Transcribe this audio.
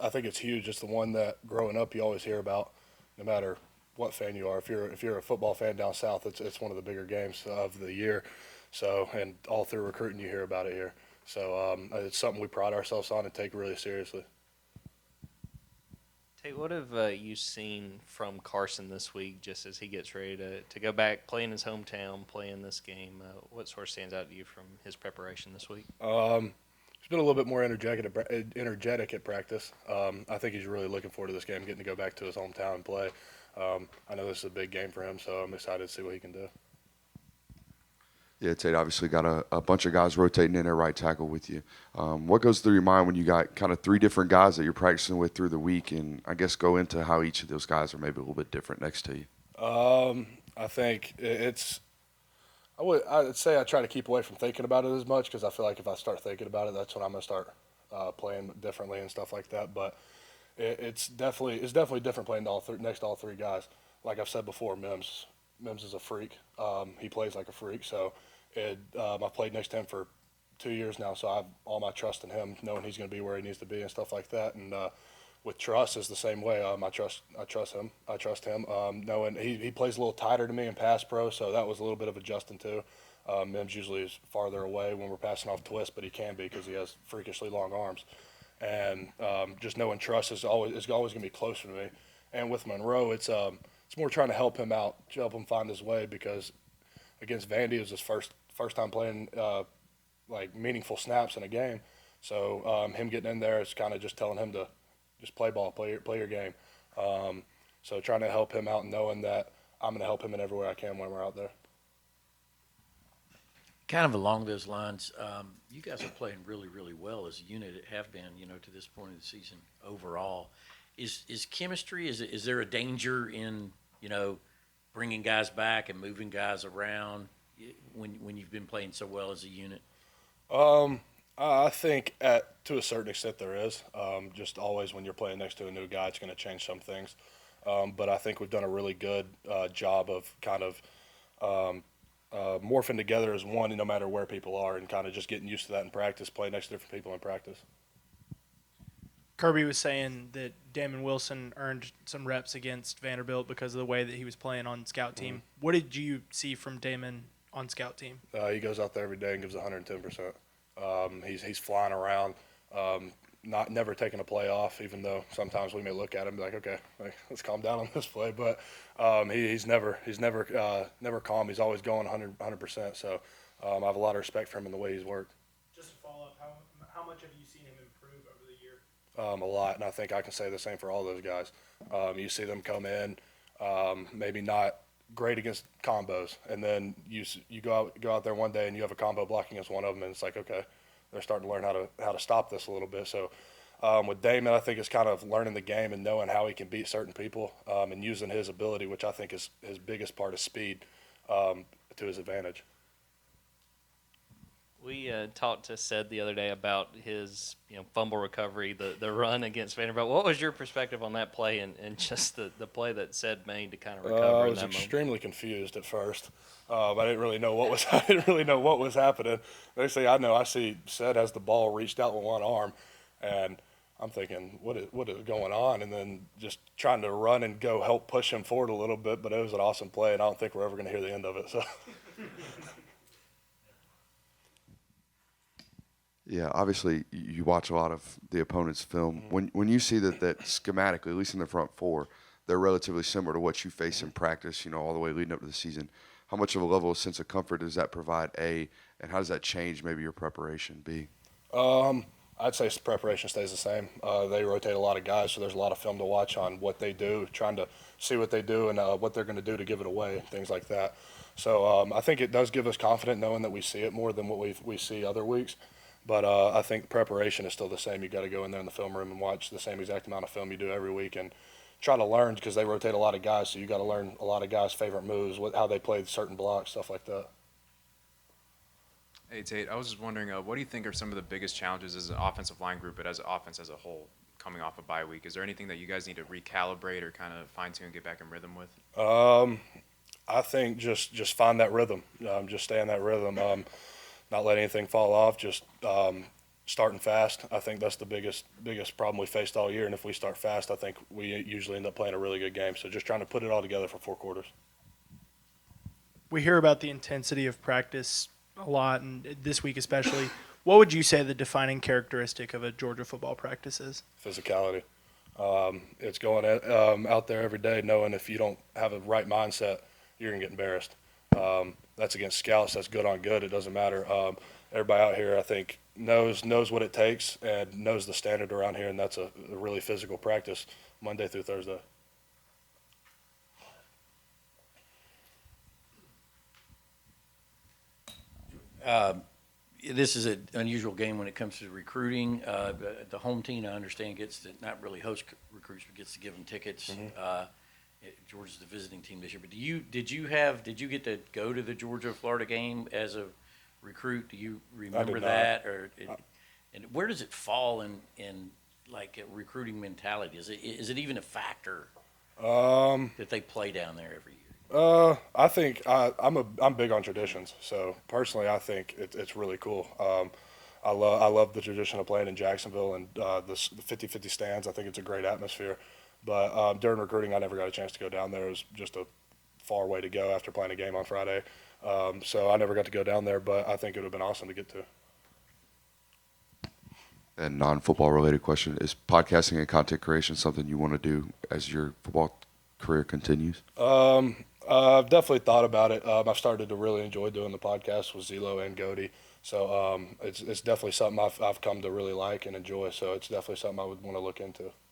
I think it's huge. It's the one that growing up you always hear about, no matter what fan you are. If you're a football fan down south, it's one of the bigger games of the year. So, and all through recruiting, you hear about it here. So it's something we pride ourselves on and take really seriously. Tate, what have you seen from Carson this week, just as he gets ready to go back, play in his hometown, play in this game? What sort of stands out to you from his preparation this week? He's been a little bit more energetic at practice. I think he's really looking forward to this game, getting to go back to his hometown and play. I know this is a big game for him, so I'm excited to see what he can do. Yeah, Tate obviously got a bunch of guys rotating in at right tackle with you. What goes through your mind when you got kind of three different guys that you're practicing with through the week, and I guess go into how each of those guys are maybe a little bit different next to you? I think I'd say I try to keep away from thinking about it as much because I feel like if I start thinking about it, that's when I'm gonna start playing differently and stuff like that. But it's definitely different playing next to all three guys. Like I've said before, Mims is a freak. He plays like a freak. So I've played next to him for 2 years now, so I have all my trust in him, knowing he's going to be where he needs to be and stuff like that. And with trust is the same way. I trust him. I trust him. Knowing he plays a little tighter to me in pass pro, so that was a little bit of adjusting too. Mims usually is farther away when we're passing off twist, but he can be because he has freakishly long arms. And just knowing trust is always going to be closer to me. And with Monroe, it's more trying to help him out, to help him find his way because against Vandy it was his first time playing like meaningful snaps in a game. So him getting in there is kind of just telling him to just play ball, play your game. So trying to help him out and knowing that I'm going to help him in every way I can when we're out there. Kind of along those lines, you guys are playing really, really well as a unit. Have been, to this point of the season overall. Is chemistry? Is there a danger in bringing guys back and moving guys around when you've been playing so well as a unit? I think to a certain extent there is. Just always when you're playing next to a new guy, it's going to change some things. But I think we've done a really good job of kind of morphing together as one, no matter where people are, and kind of just getting used to that in practice, playing next to different people in practice. Kirby was saying that Damon Wilson earned some reps against Vanderbilt because of the way that he was playing on scout team. Mm-hmm. What did you see from Damon on scout team? He goes out there every day and gives 110%. He's flying around, never taking a play off, even though sometimes we may look at him and be like, okay, let's calm down on this play. But he's never calm. He's always going 100%. So I have a lot of respect for him and the way he's worked. Just to follow up, how much have you seen him improve over the year? A lot, and I think I can say the same for all those guys. You see them come in, maybe not great against combos, and then you go out there one day and you have a combo blocking against one of them, and it's like, okay, they're starting to learn how to stop this a little bit. So with Damon, I think it's kind of learning the game and knowing how he can beat certain people and using his ability, which I think is his biggest part is speed, to his advantage. We talked to Sed the other day about his fumble recovery, the run against Vanderbilt. What was your perspective on that play and just the play that Sed made to kind of recover I in was that moment? extremely confused at first. I didn't really know what was I didn't really know what was happening. They say I see Sed has the ball reached out with one arm, and I'm thinking what is going on, and then just trying to run and go help push him forward a little bit. But it was an awesome play, and I don't think we're ever going to hear the end of it. So. Yeah, obviously you watch a lot of the opponent's film. When you see that schematically, at least in the front four, they're relatively similar to what you face in practice, all the way leading up to the season. How much of a level of sense of comfort does that provide, A, and how does that change maybe your preparation, B? I'd say preparation stays the same. They rotate a lot of guys, so there's a lot of film to watch on what they do, trying to see what they do and what they're going to do to give it away, things like that. So I think it does give us confidence knowing that we see it more than what we see other weeks. But I think preparation is still the same. You got to go in there in the film room and watch the same exact amount of film you do every week and try to learn because they rotate a lot of guys. So you got to learn a lot of guys' favorite moves, how they play certain blocks, stuff like that. Hey, Tate, I was just wondering, what do you think are some of the biggest challenges as an offensive line group, but as an offense as a whole, coming off a bye week? Is there anything that you guys need to recalibrate or kind of fine-tune and get back in rhythm with? I think just find that rhythm, just stay in that rhythm, not let anything fall off, just starting fast. I think that's the biggest problem we faced all year. And if we start fast, I think we usually end up playing a really good game. So just trying to put it all together for 4 quarters. We hear about the intensity of practice a lot, and this week especially. What would you say the defining characteristic of a Georgia football practice is? Physicality. It's going out there every day knowing if you don't have a right mindset, you're going to get embarrassed. That's against scouts. That's good on good. It doesn't matter. Everybody out here, I think, knows what it takes and knows the standard around here, and that's a really physical practice Monday through Thursday. This is an unusual game when it comes to recruiting. The home team, I understand, gets to not really host recruits, but gets to give them tickets. Georgia's the visiting team this year. But did you get to go to the Georgia-Florida game as a recruit? Do you remember that? And where does it fall in like a recruiting mentality? Is it even a factor that they play down there every year? I think I'm big on traditions. So personally, I think it's really cool. I love the tradition of playing in Jacksonville and the 50-50 stands. I think it's a great atmosphere. But during recruiting, I never got a chance to go down there. It was just a far way to go after playing a game on Friday. So I never got to go down there, but I think it would have been awesome to get to. And non-football related question, is podcasting and content creation something you want to do as your football career continues? I've definitely thought about it. I've started to really enjoy doing the podcast with Zelo and Goody. So it's definitely something I've come to really like and enjoy. So it's definitely something I would want to look into.